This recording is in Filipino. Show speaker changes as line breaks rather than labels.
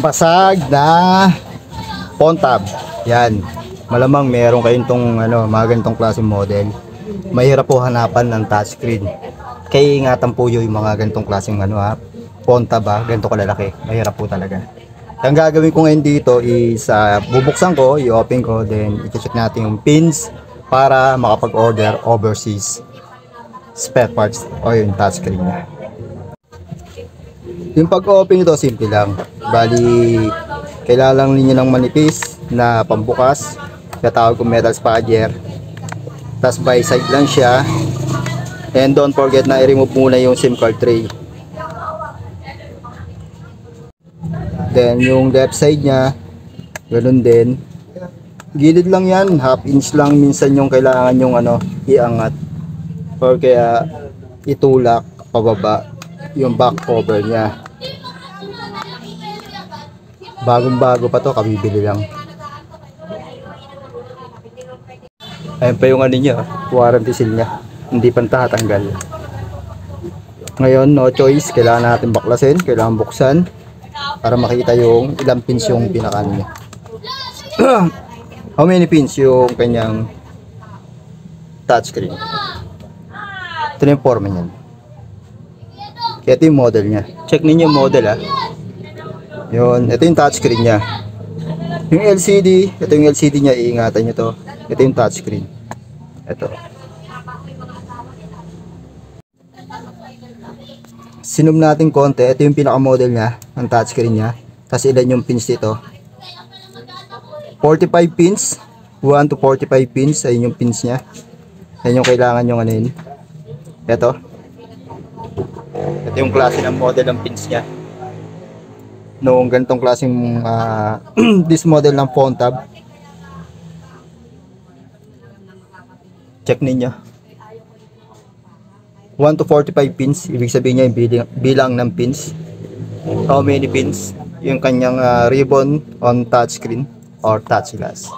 basag na phone tab. Yan. Malamang meron kayong tong mga ganitong klaseng model. Mahirap po hanapan ng touchscreen. Kaya ingatan po yung mga ganitong klaseng phone tab ganito kalalaki. Mahirap po talaga. Ang gagawin ko ngayon dito is bubuksan ko, i-open ko, then i-check natin yung pins para makapag-order overseas spare parts o yung touchscreen niya. Yung pag-open nito simple lang. Bali, kailangan lang ninyo ng manipis na pambukas. Natawag kong metal spagger. Tapos by side lang siya. And don't forget na i-remove muna yung SIM card tray. Then yung left side nya, ganun din. Gilid lang yan, half inch lang minsan yung kailangan yung iangat. Or kaya itulak pababa yung back cover nya. Bagong-bago pa to, kabibili lang. Ayan pa yung niya, warranty seal nya. Hindi pa tatanggal. Ngayon, no choice, kailangan natin baklasin, kailangan buksan para makita yung ilang pins yung pinaka niya. How many pins yung kanyang touchscreen? Ito na yung forma niyan. Kaya ito yung model nya. Check ninyo yung model Yun, ito yung touchscreen nya. Yung LCD, ito yung LCD nya, iingatan nyo to. Ito yung touchscreen. Ito. Sinum natin konti, ito yung pinaka-model nya, ang touchscreen nya. Tapos ilan yung pins dito? 45 pins, 1 to 45 pins, ayun yung pins nya. Yan yung kailangan yung Ito. Ito yung klase ng model ng pins nya. Noong ganitong klaseng this model ng phone tab. Check ninyo. 1 to 45 pins, ibig sabihin niya yung bilang ng pins. How many pins? Yung kanyang ribbon on touchscreen or touch glass.